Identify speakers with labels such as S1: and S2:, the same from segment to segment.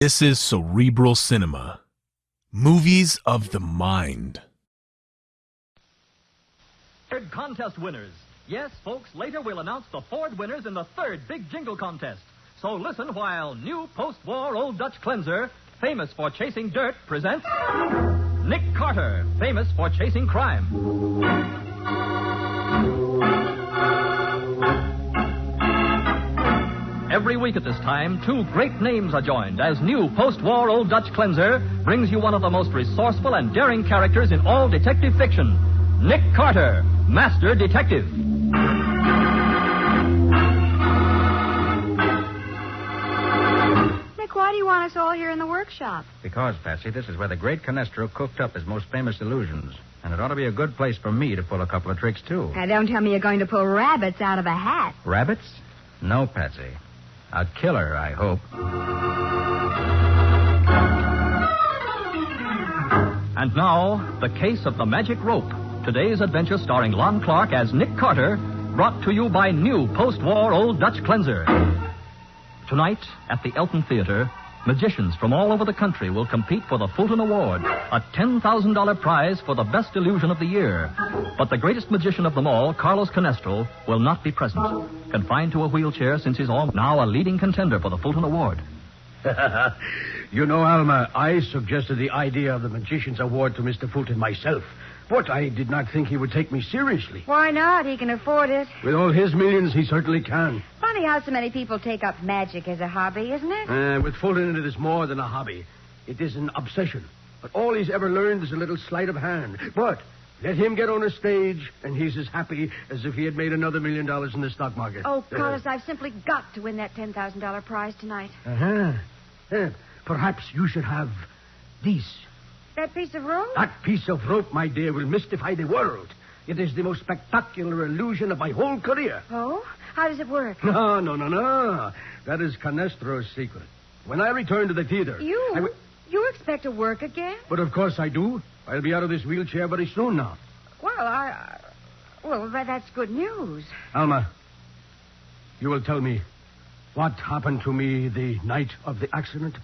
S1: This is Cerebral Cinema. Movies of the mind.
S2: Third contest winners. Yes, folks, later we'll announce the Ford winners in the third big jingle contest. So listen while new post-war Old Dutch cleanser, famous for chasing dirt, presents Nick Carter, famous for chasing crime. Every week at this time, two great names are joined as new post-war Old Dutch cleanser brings you one of the most resourceful and daring characters in all detective fiction, Nick Carter, Master Detective.
S3: Nick, why do you want us all here in the workshop?
S4: Because, Patsy, this is where the great Canestro cooked up his most famous illusions. And it ought to be a good place for me to pull a couple of tricks, too.
S3: Now, don't tell me you're going to pull rabbits out of a hat.
S4: Rabbits? No, Patsy. A killer, I hope.
S2: And now, the case of the magic rope. Today's adventure starring Lon Clark as Nick Carter, brought to you by new post-war Old Dutch cleanser. Tonight, at the Elton Theater, magicians from all over the country will compete for the Fulton Award, a $10,000 prize for the best illusion of the year. But the greatest magician of them all, Carlos Canestro, will not be present. Confined to a wheelchair since he's now a leading contender for the Fulton Award.
S5: You know, Alma, I suggested the idea of the Magician's Award to Mr. Fulton myself. But I did not think he would take me seriously.
S3: Why not? He can afford it.
S5: With all his millions, he certainly can.
S3: Funny how so many people take up magic as a hobby, isn't it?
S5: With Fulton, it is more than a hobby. It is an obsession. But all he's ever learned is a little sleight of hand. But let him get on a stage, and he's as happy as if he had made another $1 million in the stock market.
S3: Oh, Carlos, I've simply got to win that $10,000 prize tonight.
S5: Perhaps you should have these.
S3: That piece of rope?
S5: That piece of rope, my dear, will mystify the world. It is the most spectacular illusion of my whole career.
S3: Oh? How does it work?
S5: No. That is Canestro's secret. When I return to the theater...
S3: You expect to work again?
S5: But of course I do. I'll be out of this wheelchair very soon now.
S3: Well, that's good news.
S5: Alma, you will tell me what happened to me the night of the accident.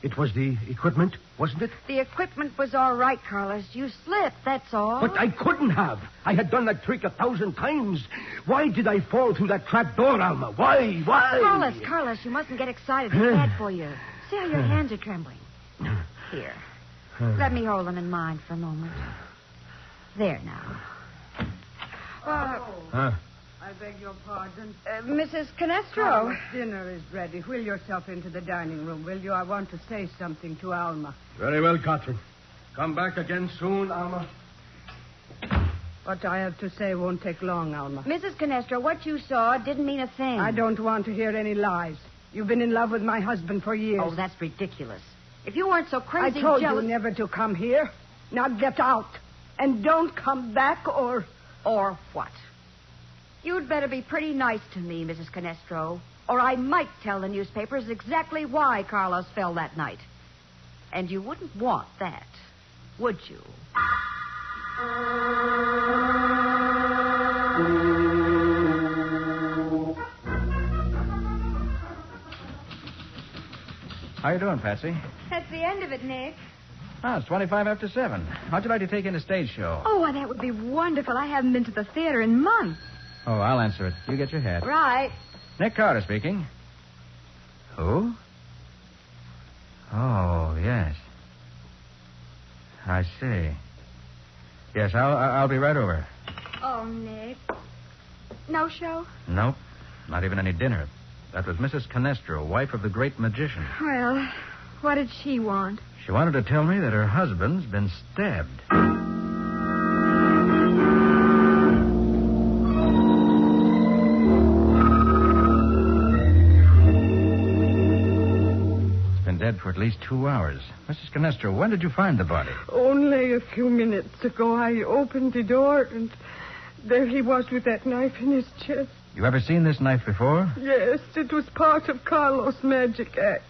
S5: It was the equipment, wasn't it?
S3: The equipment was all right, Carlos. You slipped, that's all.
S5: But I couldn't have. I had done that trick 1,000 times. Why did I fall through that trap door, Alma? Why?
S3: Carlos, you mustn't get excited. It's bad for you. See how your hands are trembling. Here. Let me hold them in mine for a moment. There now.
S6: I beg your pardon.
S3: Mrs. Canestro.
S6: Carlos, dinner is ready. Wheel yourself into the dining room, will you? I want to say something to Alma.
S5: Very well, Catherine. Come back again soon, Alma.
S6: What I have to say won't take long, Alma.
S3: Mrs. Canestro, what you saw didn't mean a thing.
S6: I don't want to hear any lies. You've been in love with my husband for years.
S3: Oh, that's ridiculous. If you weren't so crazy
S6: I told
S3: jealous...
S6: you never to come here. Now get out. And don't come back or...
S3: Or what? You'd better be pretty nice to me, Mrs. Canestro, or I might tell the newspapers exactly why Carlos fell that night. And you wouldn't want that, would you?
S4: How you doing, Patsy?
S3: That's the end of it, Nick.
S4: It's 25 after 7. How'd you like to take in a stage show?
S3: Oh, why, that would be wonderful. I haven't been to the theater in months.
S4: Oh, I'll answer it. You get your hat.
S3: Right.
S4: Nick Carter speaking. Who? Oh, yes. I see. Yes, I'll be right over.
S3: Oh, Nick. No show?
S4: Nope. Not even any dinner. That was Mrs. Canestro, wife of the great magician.
S3: Well, what did she want?
S4: She wanted to tell me that her husband's been stabbed. Dead for at least 2 hours. Mrs. Canestro, when did you find the body?
S6: Only a few minutes ago. I opened the door, and there he was with that knife in his chest.
S4: You ever seen this knife before?
S6: Yes, it was part of Carlos' magic act.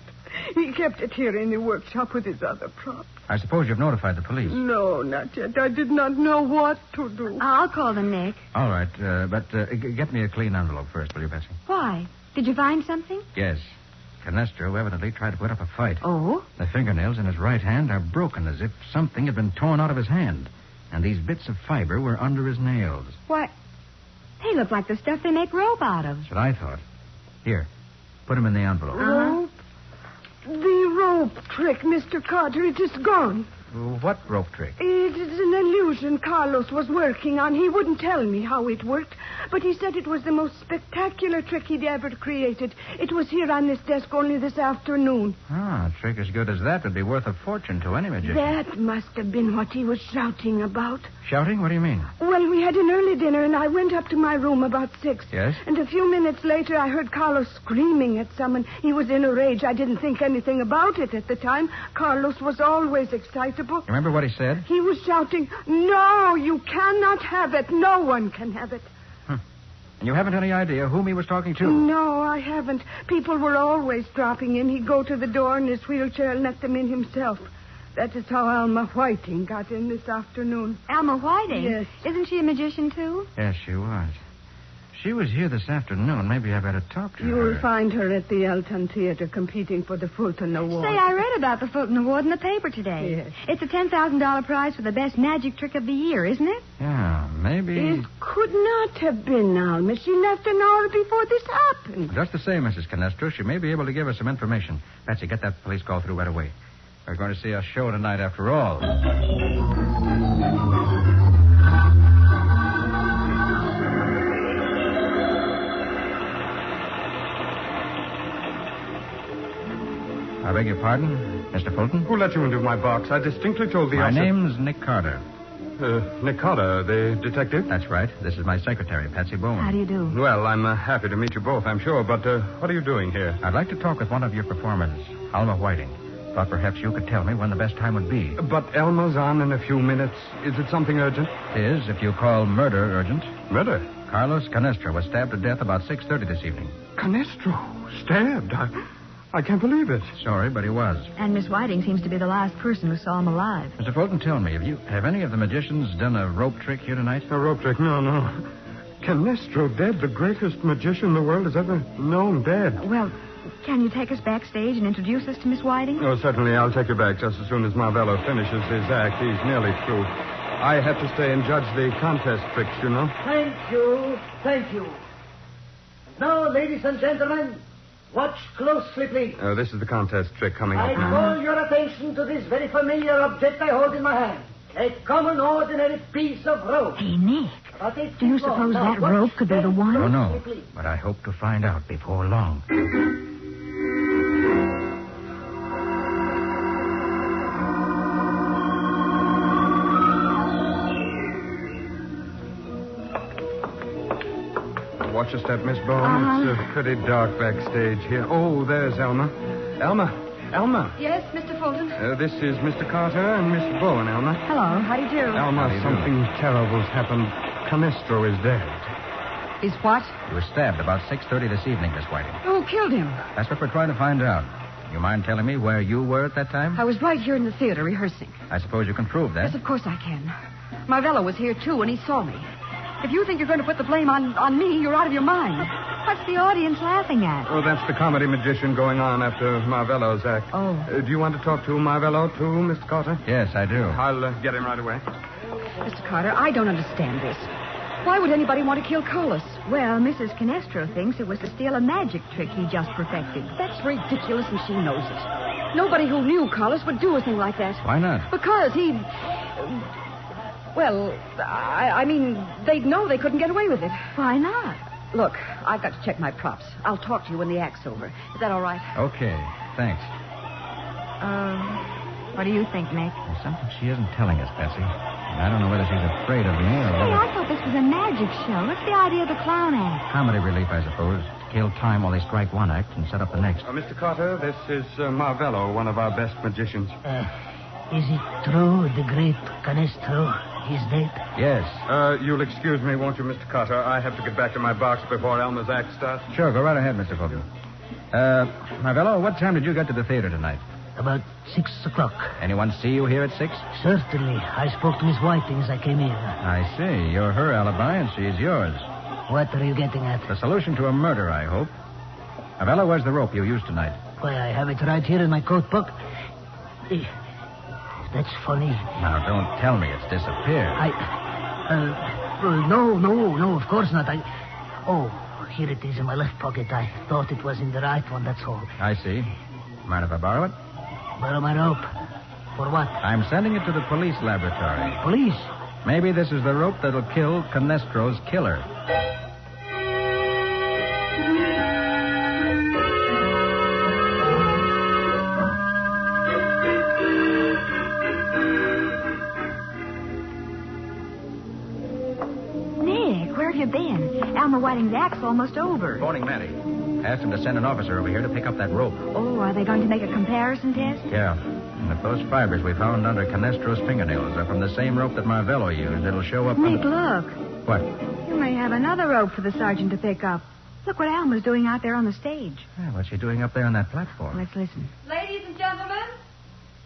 S6: He kept it here in the workshop with his other props.
S4: I suppose you've notified the police.
S6: No, not yet. I did not know what to do.
S3: I'll call them, Nick.
S4: All right, but get me a clean envelope first, will you, Bessie?
S3: Why? Did you find something?
S4: Yes. Canestro evidently tried to put up a fight.
S3: Oh?
S4: The fingernails in his right hand are broken as if something had been torn out of his hand. And these bits of fiber were under his nails.
S3: Why, they look like the stuff they make rope out of.
S4: That's what I thought. Here, put them in the envelope.
S6: Rope? The rope trick, Mr. Carter, it is gone.
S4: What rope trick?
S6: It is an illusion Carlos was working on. He wouldn't tell me how it worked, but he said it was the most spectacular trick he'd ever created. It was here on this desk only this afternoon.
S4: Ah, a trick as good as that would be worth a fortune to any magician.
S6: That must have been what he was shouting about.
S4: Shouting? What do you mean?
S6: Well, we had an early dinner, and I went up to my room about 6.
S4: Yes?
S6: And a few minutes later, I heard Carlos screaming at someone. He was in a rage. I didn't think anything about it at the time. Carlos was always excitable.
S4: You remember what he said?
S6: He was shouting, "No, you cannot have it. No one can have it."
S4: And you haven't any idea whom he was talking to?
S6: No, I haven't. People were always dropping in. He'd go to the door in his wheelchair and let them in himself. That is how Alma Whiting got in this afternoon.
S3: Alma Whiting?
S6: Yes.
S3: Isn't she a magician, too?
S4: Yes, she was. She was here this afternoon. Maybe I better talk to her.
S6: You'll find her at the Elton Theater competing for the Fulton Award.
S3: Say, I read about the Fulton Award in the paper today.
S6: Yes.
S3: It's a $10,000 prize for the best magic trick of the year, isn't it?
S4: Yeah, maybe...
S6: It could not have been Alma. She left an hour before this happened.
S4: Just the same, Mrs. Canestro, she may be able to give us some information. Patsy, get that police call through right away. We're going to see a show tonight after all. I beg your pardon, Mr. Fulton?
S7: Who let you into my box? I distinctly told the
S4: My
S7: officer...
S4: name's Nick Carter.
S7: Nick Carter, the detective?
S4: That's right. This is my secretary, Patsy Bowen.
S3: How do you do?
S7: Well, I'm happy to meet you both, I'm sure, but what are you doing here?
S4: I'd like to talk with one of your performers, Alma Whiting. Thought perhaps you could tell me when the best time would be.
S7: But Elma's on in a few minutes. Is it something urgent?
S4: It is, if you call murder urgent.
S7: Murder?
S4: Carlos Canestro was stabbed to death about 6:30 this evening.
S7: Canestro? Stabbed? I can't believe it.
S4: Sorry, but he was.
S3: And Miss Whiting seems to be the last person who saw him alive.
S4: Mr. Fulton, tell me, have any of the magicians done a rope trick here tonight?
S7: A rope trick? No. Canestro dead, the greatest magician the world has ever known, dead.
S3: Well, can you take us backstage and introduce us to Miss Whiting?
S7: Oh, certainly. I'll take you back just as soon as Marvello finishes his act. He's nearly through. I have to stay and judge the contest tricks, you know.
S8: Thank you. Thank you. Now, ladies and gentlemen, watch closely, please.
S7: This is the contest trick coming
S8: I
S7: up.
S8: call your attention to this very familiar object I hold in my hand. A common, ordinary piece of rope.
S3: Hey, Nick,
S8: About 8
S3: do you
S8: feet long.
S3: suppose
S8: Now,
S3: that
S8: watch
S3: rope could be the one?
S4: Oh, no.
S8: closely, please.
S4: But I hope to find out before long.
S7: Watch your step, Miss Bowen. It's pretty dark backstage here. Oh, there's Elma. Elma.
S3: Yes, Mr. Fulton?
S7: This is Mr. Carter and Miss Bowen, Elma.
S3: Hello, how do you do?
S7: Elma, something terrible's happened. Canestro is dead.
S3: He's what?
S4: He was stabbed about 6:30 this evening, Miss Whiting.
S3: Who killed him?
S4: That's what we're trying to find out. You mind telling me where you were at that time?
S3: I was right here in the theater rehearsing.
S4: I suppose you can prove that.
S3: Yes, of course I can. Marvello was here, too, and he saw me. If you think you're going to put the blame on me, you're out of your mind. What's the audience laughing at?
S7: Oh, that's the comedy magician going on after Marvello's act.
S3: Oh.
S7: Do you want to talk to Marvello, too, Mr. Carter?
S4: Yes, I do.
S7: I'll get him right away.
S3: Mr. Carter, I don't understand this. Why would anybody want to kill Carlos? Well, Mrs. Canestro thinks it was to steal a magic trick he just perfected.
S6: That's ridiculous, and she knows it. Nobody who knew Carlos would do a thing like that.
S4: Why not?
S6: Because he... Well, I mean, they'd know they couldn't get away with it.
S3: Why not?
S6: Look, I've got to check my props. I'll talk to you when the act's over. Is that all right?
S4: Okay, thanks.
S3: What do you think, Nick?
S4: There's something she isn't telling us, Patsy. And I don't know whether she's afraid of me or
S3: Hey,
S4: whether...
S3: I thought this was a magic show. What's the idea of the clown act?
S4: Comedy relief, I suppose. To kill time while they strike one act and set up the next.
S7: Mr. Carter, this is Marvello, one of our best magicians.
S8: Is it true the great Canestro is dead?
S4: Yes.
S7: You'll excuse me, won't you, Mr. Carter? I have to get back to my box before Elma's act starts.
S4: Sure, go right ahead, Mr. Fulton. Marvello, what time did you get to the theater tonight?
S8: About 6 o'clock.
S4: Anyone see you here at 6?
S8: Certainly. I spoke to Miss Whiting as I came in.
S4: I see. You're her alibi and she's yours.
S8: What are you getting at?
S4: The solution to a murder, I hope. Marvello, where's the rope you used tonight?
S8: Why, I have it right here in my coat book. That's funny.
S4: Now, don't tell me it's disappeared.
S8: No, of course not. Oh, here it is in my left pocket. I thought it was in the right one, that's all.
S4: I see. Mind if I borrow it?
S8: Borrow my rope. For what?
S4: I'm sending it to the police laboratory.
S8: Police?
S4: Maybe this is the rope that'll kill Canestro's killer.
S3: Nick, where have you been? Elmer Whiting's act's almost over.
S4: Phoning Matty. Asked him to send an officer over here to pick up that rope.
S3: Oh, are they going to make a comparison test?
S4: Yeah. And if those fibers we found under Canestro's fingernails are from the same rope that Marvello used, it'll show up...
S3: Nick, look.
S4: What?
S3: You may have another rope for the sergeant to pick up. Look what Alma's doing out there on the stage.
S4: Yeah, what's she doing up there on that platform?
S3: Let's listen.
S9: Ladies and gentlemen,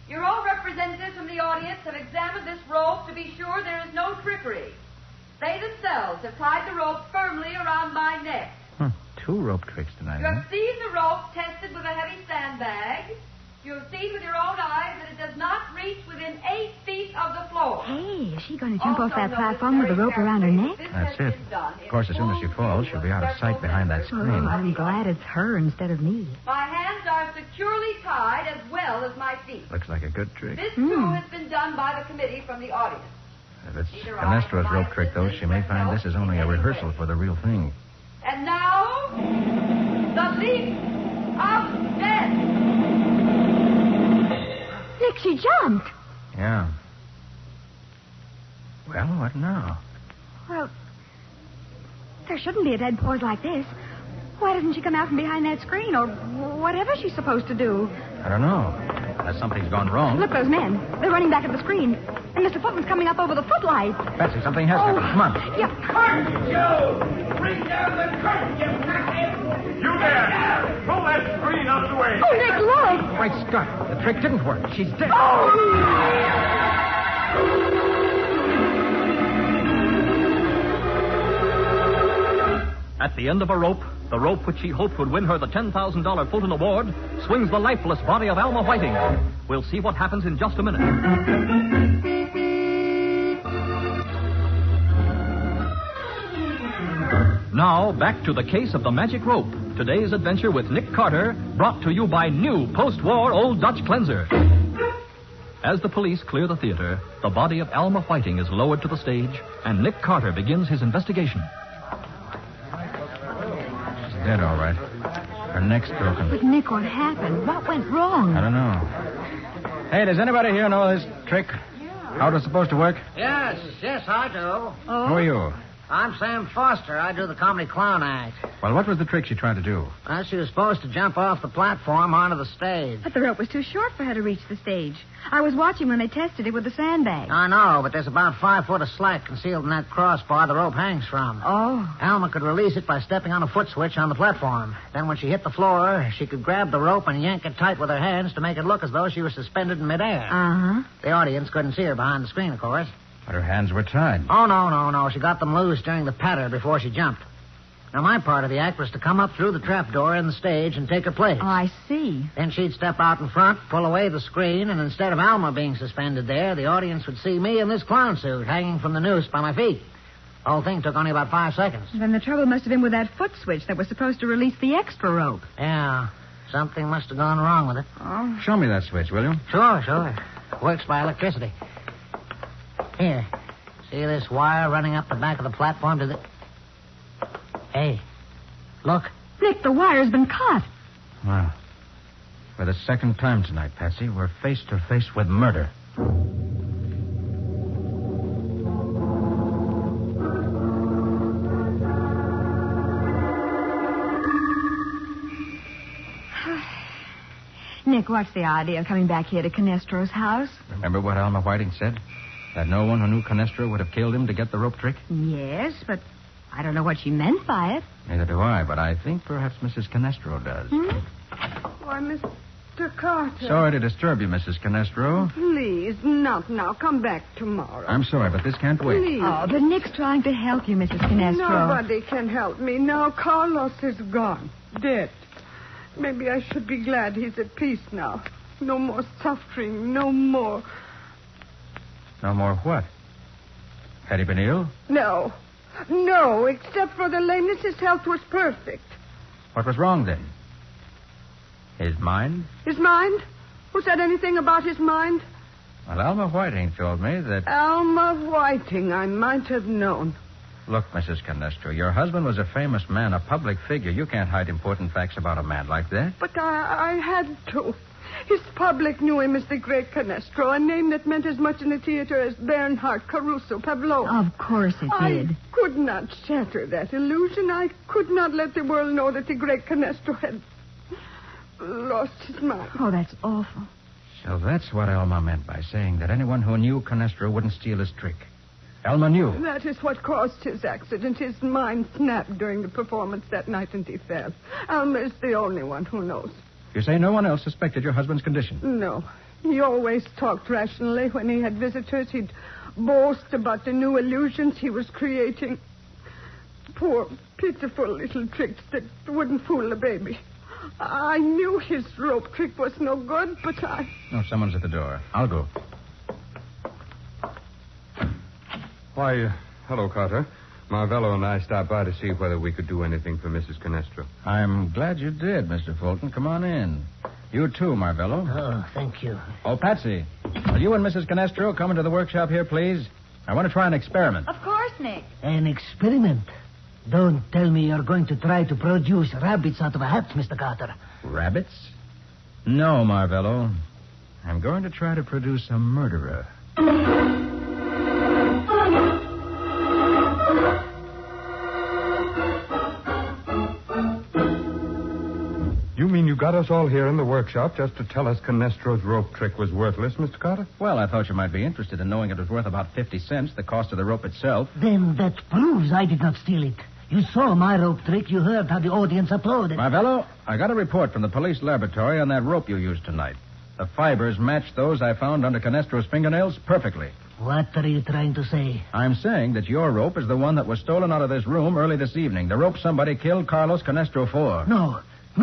S9: your own representatives from the audience have examined this rope to be sure there is no trickery. They themselves have tied the rope firmly around my neck.
S4: 2 rope tricks tonight,
S9: You have seen the rope tested with a heavy sandbag. You have seen with your own eyes that it does not reach within 8 feet of the floor.
S3: Hey, is she going to jump off that platform with the rope around her neck?
S4: That's it. Of course, as soon as she falls, she'll be out of sight behind that screen.
S3: Oh, I'm glad it's her instead of me.
S9: My hands are securely tied as well as my feet.
S4: Looks like a good trick.
S9: This, too, has been done by the committee from the audience.
S4: If it's Canestro's rope trick, though, she may find this is only a rehearsal for the real thing.
S9: And now, the leap of death.
S3: Nick, she jumped.
S4: Yeah. Well, what now?
S3: Well, there shouldn't be a dead pause like this. Why doesn't she come out from behind that screen or whatever she's supposed to do?
S4: I don't know. Unless something's gone wrong.
S3: Look, those men. They're running back at the screen. And Mr. Fulton's coming up over the footlights.
S4: Betsy, something has happened. Come on.
S3: Yeah.
S10: Curtain, you! Bring down the curtain, you knockhead! You there! Pull that screen out of the way!
S3: Oh, Nick, look!
S4: Great Scott. The trick didn't work. She's dead.
S2: At the end of a rope, the rope which she hoped would win her the $10,000 Fulton Award, swings the lifeless body of Alma Whiting. We'll see what happens in just a minute. Now, back to the case of the magic rope. Today's adventure with Nick Carter, brought to you by new post-war Old Dutch cleanser. As the police clear the theater, the body of Alma Whiting is lowered to the stage, and Nick Carter begins his investigation.
S4: She's dead, all right. Her neck's broken.
S3: But, Nick, what happened? What went wrong?
S4: I don't know. Hey, does anybody here know this trick? How it was supposed to work?
S8: Yes, I do.
S3: Oh?
S4: Who are you?
S8: I'm Sam Foster. I do the comedy clown act.
S4: Well, what was the trick she tried to do?
S8: Well, she was supposed to jump off the platform onto the stage.
S3: But the rope was too short for her to reach the stage. I was watching when they tested it with the sandbag.
S8: I know, but there's about 5 foot of slack concealed in that crossbar the rope hangs from.
S3: Oh.
S8: Alma could release it by stepping on a foot switch on the platform. Then when she hit the floor, she could grab the rope and yank it tight with her hands to make it look as though she was suspended in midair.
S3: Uh-huh.
S8: The audience couldn't see her behind the screen, of course.
S4: But her hands were tied.
S8: Oh, no. She got them loose during the patter before she jumped. Now, my part of the act was to come up through the trapdoor in the stage and take her place.
S3: Oh, I see.
S8: Then she'd step out in front, pull away the screen, and instead of Alma being suspended there, the audience would see me in this clown suit hanging from the noose by my feet. The whole thing took only about 5 seconds.
S3: Then the trouble must have been with that foot switch that was supposed to release the extra rope.
S8: Yeah, something must have gone wrong with it.
S3: Oh.
S4: Show me that switch, will you?
S8: Sure. Works by electricity. Here. See this wire running up the back of the platform to the... Hey, look.
S3: Nick, the wire's been cut.
S4: Well, for the second time tonight, Patsy, we're face to face with murder.
S3: Nick, what's the idea of coming back here to Canestro's house?
S4: Remember what Alma Whiting said? That no one who knew Canestro would have killed him to get the rope trick?
S3: Yes, but I don't know what she meant by it.
S4: Neither do I, but I think perhaps Mrs. Canestro does.
S6: Why, Mr. Carter.
S4: Sorry to disturb you, Mrs. Canestro.
S6: Please, not now. Come back tomorrow.
S4: I'm sorry, but this can't wait.
S6: Please.
S3: Oh, but Nick's trying to help you, Mrs. Canestro.
S6: Nobody can help me now. Carlos is gone. Dead. Maybe I should be glad he's at peace now. No more suffering, no more.
S4: No more what? Had he been ill?
S6: No. No, except for the lameness, his health was perfect.
S4: What was wrong then? His mind?
S6: His mind? Who said anything about his mind?
S4: Well, Alma Whiting told me that...
S6: Alma Whiting, I might have known.
S4: Look, Mrs. Canestro, your husband was a famous man, a public figure. You can't hide important facts about a man like that.
S6: But I had to. His public knew him as the great Canestro, a name that meant as much in the theater as Bernhardt, Caruso, Pavlov.
S3: Of course it did.
S6: I could not shatter that illusion. I could not let the world know that the great Canestro had lost his mind.
S3: Oh, that's awful.
S4: So that's what Alma meant by saying that anyone who knew Canestro wouldn't steal his trick. Alma knew.
S6: That is what caused his accident. His mind snapped during the performance that night and he fell. Alma is the only one who knows.
S4: You say no one else suspected your husband's condition?
S6: No. He always talked rationally when he had visitors. He'd boast about the new illusions he was creating. Poor, pitiful little tricks that wouldn't fool a baby. I knew his rope trick was no good, but I...
S4: No, someone's at the door. I'll go.
S7: Why, hello, Carter. Marvello and I stopped by to see whether we could do anything for Mrs. Canestro.
S4: I'm glad you did, Mr. Fulton. Come on in. You too, Marvello.
S8: Oh, thank you.
S4: Oh, Patsy, will you and Mrs. Canestro come into the workshop here, please? I want to try an experiment.
S9: Of course, Nick.
S8: An experiment? Don't tell me you're going to try to produce rabbits out of a hat, Mr. Carter.
S4: Rabbits? No, Marvello. I'm going to try to produce a murderer.
S7: You mean you got us all here in the workshop just to tell us Canestro's rope trick was worthless, Mr. Carter?
S4: Well, I thought you might be interested in knowing it was worth about 50 cents, the cost of the rope itself.
S8: Then that proves I did not steal it. You saw my rope trick. You heard how the audience applauded.
S4: Marvello, I got a report from the police laboratory on that rope you used tonight. The fibers matched those I found under Canestro's fingernails perfectly.
S8: What are you trying to say?
S4: I'm saying that your rope is the one that was stolen out of this room early this evening. The rope somebody killed Carlos Canestro for.
S8: No,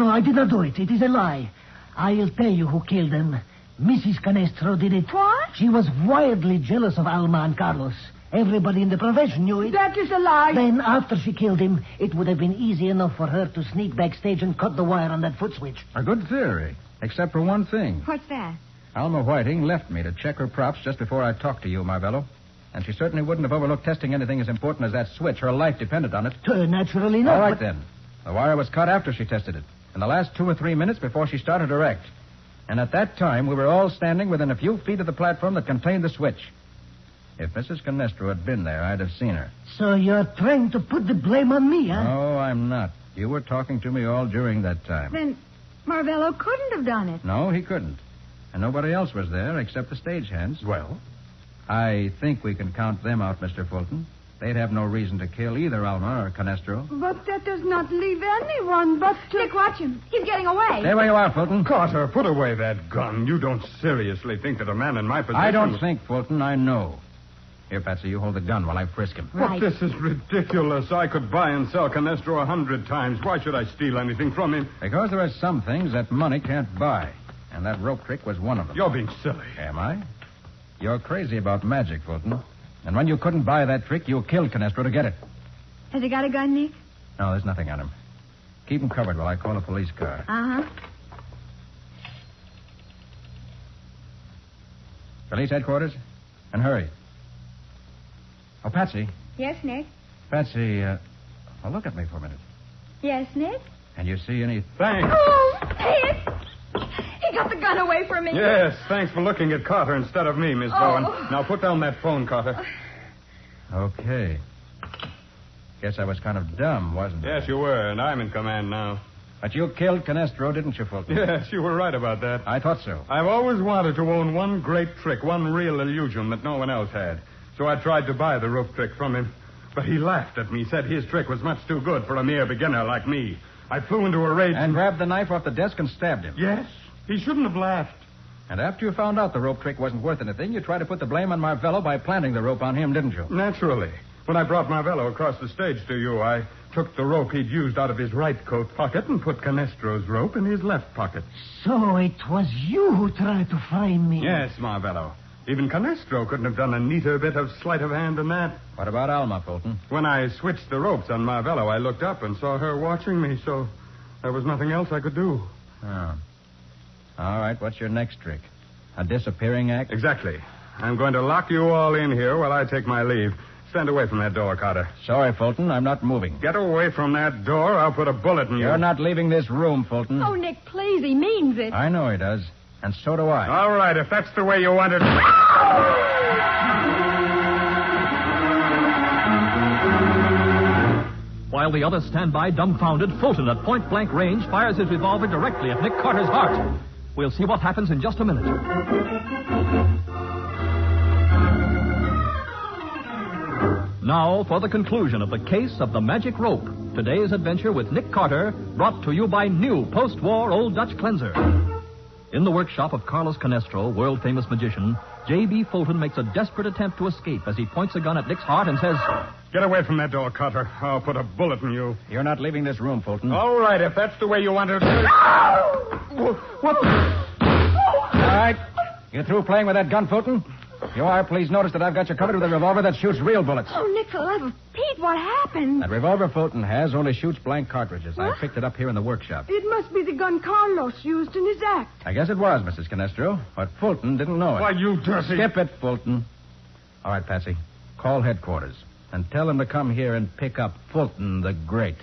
S8: I did not do it. It is a lie. I'll tell you who killed them. Mrs. Canestro did it.
S6: What?
S8: She was wildly jealous of Alma and Carlos. Everybody in the profession knew it.
S6: That is a lie.
S8: Then, after she killed him, it would have been easy enough for her to sneak backstage and cut the wire on that foot switch.
S4: A good theory, except for one thing.
S3: What's that?
S4: Alma Whiting left me to check her props just before I talked to you, Marvello. And she certainly wouldn't have overlooked testing anything as important as that switch. Her life depended on it.
S8: Naturally not.
S4: All right, then. The wire was cut after she tested it, in the last 2 or 3 minutes before she started her act. And at that time, we were all standing within a few feet of the platform that contained the switch. If Mrs. Canestro had been there, I'd have seen her.
S8: So you're trying to put the blame on me, huh?
S4: No, I'm not. You were talking to me all during that time.
S3: Then Marvello couldn't have done it.
S4: No, he couldn't. And nobody else was there except the stagehands.
S7: Well?
S4: I think we can count them out, Mr. Fulton. They'd have no reason to kill either Alma or Canestro.
S6: But that does not leave anyone but to...
S9: Nick, watch him. He's getting away.
S4: Stay where you are, Fulton.
S7: Carter, put away that gun. You don't seriously think that a man in my position...
S4: I don't think, Fulton. I know. Here, Patsy, you hold the gun while I frisk him.
S7: But this is ridiculous. I could buy and sell Canestro 100 times. Why should I steal anything from him?
S4: Because there are some things that money can't buy. And that rope trick was one of them.
S7: You're being silly.
S4: Am I? You're crazy about magic, Fulton. And when you couldn't buy that trick, you killed Canestro to get it.
S3: Has he got a gun, Nick?
S4: No, there's nothing on him. Keep him covered while I call a police car.
S3: Uh-huh.
S4: Police headquarters? And hurry. Oh, Patsy.
S3: Yes, Nick?
S4: Patsy, well, look at me for a minute.
S3: Yes, Nick?
S4: Can you see any...
S7: Thanks.
S9: Oh, Nick! He got the gun away from me.
S7: Yes, thanks for looking at Carter instead of me, Miss Bowen. Now put down that phone, Carter.
S4: Okay. Guess I was kind of dumb, wasn't I?
S7: Yes, you were, and I'm in command now.
S4: But you killed Canestro, didn't you, Fulton?
S7: Yes, you were right about that.
S4: I thought so.
S7: I've always wanted to own one great trick, one real illusion that no one else had. So I tried to buy the rope trick from him. But he laughed at me, said his trick was much too good for a mere beginner like me. I flew into a rage...
S4: And grabbed the knife off the desk and stabbed him.
S7: Yes, he shouldn't have laughed.
S4: And after you found out the rope trick wasn't worth anything, you tried to put the blame on Marvello by planting the rope on him, didn't you?
S7: Naturally. When I brought Marvello across the stage to you, I took the rope he'd used out of his right coat pocket and put Canestro's rope in his left pocket.
S8: So it was you who tried to frame me.
S7: Yes, Marvello. Even Canestro couldn't have done a neater bit of sleight of hand than that.
S4: What about Alma, Fulton?
S7: When I switched the ropes on Marvello, I looked up and saw her watching me, so there was nothing else I could do.
S4: Oh. All right, what's your next trick? A disappearing act?
S7: Exactly. I'm going to lock you all in here while I take my leave. Stand away from that door, Carter.
S4: Sorry, Fulton, I'm not moving.
S7: Get away from that door. I'll put a bullet in you.
S4: You're not leaving this room, Fulton.
S6: Oh, Nick, please, he means it.
S4: I know he does. And so do I.
S7: All right, if that's the way you want it.
S2: While the others stand by dumbfounded, Fulton at point-blank range fires his revolver directly at Nick Carter's heart. We'll see what happens in just a minute. Now for the conclusion of the case of the magic rope. Today's adventure with Nick Carter, brought to you by new post-war Old Dutch cleanser. In the workshop of Carlos Canestro, world-famous magician, J.B. Fulton makes a desperate attempt to escape as he points a gun at Nick's heart and says,
S7: Get away from that door, Carter. I'll put a bullet in you.
S4: You're not leaving this room, Fulton.
S7: All right, if that's the way you want it.
S4: What? All right. You through playing with that gun, Fulton? If you are, please notice that I've got you covered with a revolver that shoots real bullets.
S6: Oh, Nick, for the love of Pete, what happened?
S4: That revolver Fulton has only shoots blank cartridges.
S6: What?
S4: I picked it up here in the workshop.
S6: It must be the gun Carlos used in his act.
S4: I guess it was, Mrs. Canestro, but Fulton didn't know it.
S7: Why, you dirty...
S4: Skip it, Fulton. All right, Patsy. Call headquarters and tell them to come here and pick up Fulton the Great.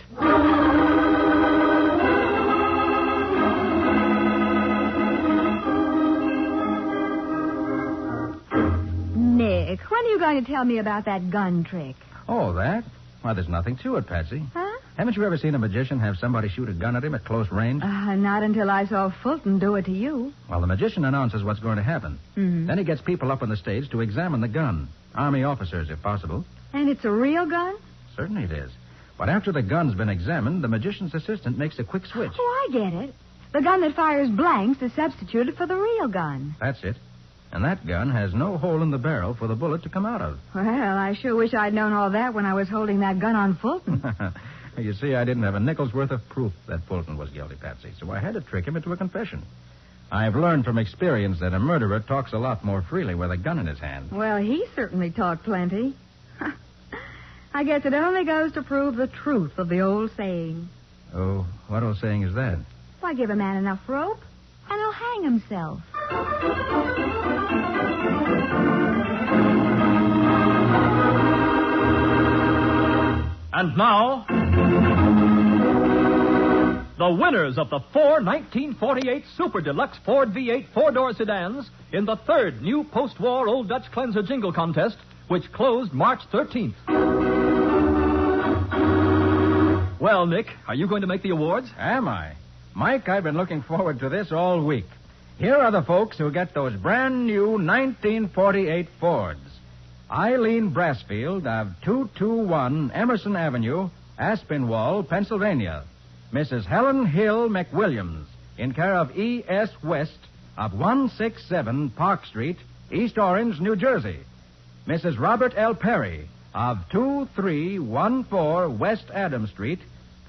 S3: Nick, when are you going to tell me about that gun trick?
S4: Oh, that? Well, there's nothing to it, Patsy.
S3: Huh?
S4: Haven't you ever seen a magician have somebody shoot a gun at him at close range?
S3: Not until I saw Fulton do it to you.
S4: Well, the magician announces what's going to happen.
S3: Mm-hmm.
S4: Then he gets people up on the stage to examine the gun. Army officers, if possible.
S3: And it's a real gun?
S4: Certainly it is. But after the gun's been examined, the magician's assistant makes a quick switch.
S3: Oh, I get it. The gun that fires blanks is substituted for the real gun.
S4: That's it. And that gun has no hole in the barrel for the bullet to come out of.
S3: Well, I sure wish I'd known all that when I was holding that gun on Fulton.
S4: You see, I didn't have a nickel's worth of proof that Fulton was guilty, Patsy, so I had to trick him into a confession. I've learned from experience that a murderer talks a lot more freely with a gun in his hand.
S3: Well, he certainly talked plenty. I guess it only goes to prove the truth of the old saying.
S4: Oh, what old saying is that?
S3: Why, give a man enough rope, and he'll hang himself.
S2: And now, the winners of the 4 1948 Super Deluxe Ford V8 four-door sedans in the third new post-war Old Dutch Cleanser Jingle Contest, which closed March 13th. Well, Nick, are you going to make the awards?
S4: Am I? Mike, I've been looking forward to this all week. Here are the folks who get those brand new 1948 Fords. Eileen Brassfield of 221 Emerson Avenue, Aspinwall, Pennsylvania. Mrs. Helen Hill McWilliams, in care of E.S. West of 167 Park Street, East Orange, New Jersey. Mrs. Robert L. Perry of 2314 West Adams Street,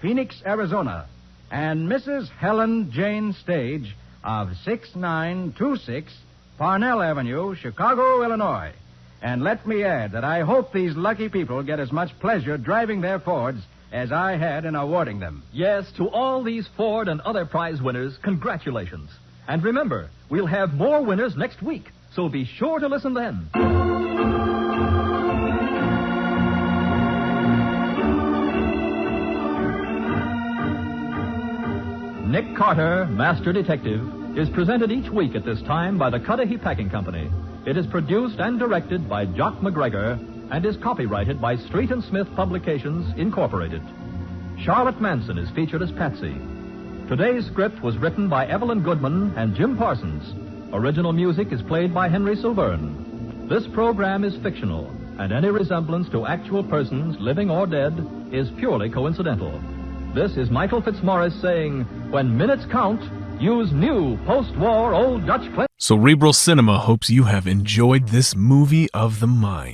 S4: Phoenix, Arizona. And Mrs. Helen Jane Stage of 6926 Parnell Avenue, Chicago, Illinois. And let me add that I hope these lucky people get as much pleasure driving their Fords as I had in awarding them.
S2: Yes, to all these Ford and other prize winners, congratulations. And remember, we'll have more winners next week, so be sure to listen then. Nick Carter, Master Detective, is presented each week at this time by the Cudahy Packing Company. It is produced and directed by Jock McGregor and is copyrighted by Street and Smith Publications, Incorporated. Charlotte Manson is featured as Patsy. Today's script was written by Evelyn Goodman and Jim Parsons. Original music is played by Henry Silverne. This program is fictional, and any resemblance to actual persons, living or dead, is purely coincidental. This is Michael Fitzmaurice saying, when minutes count, use new post-war Old Dutch cleanser.
S1: Cerebral Cinema hopes you have enjoyed this movie of the mind.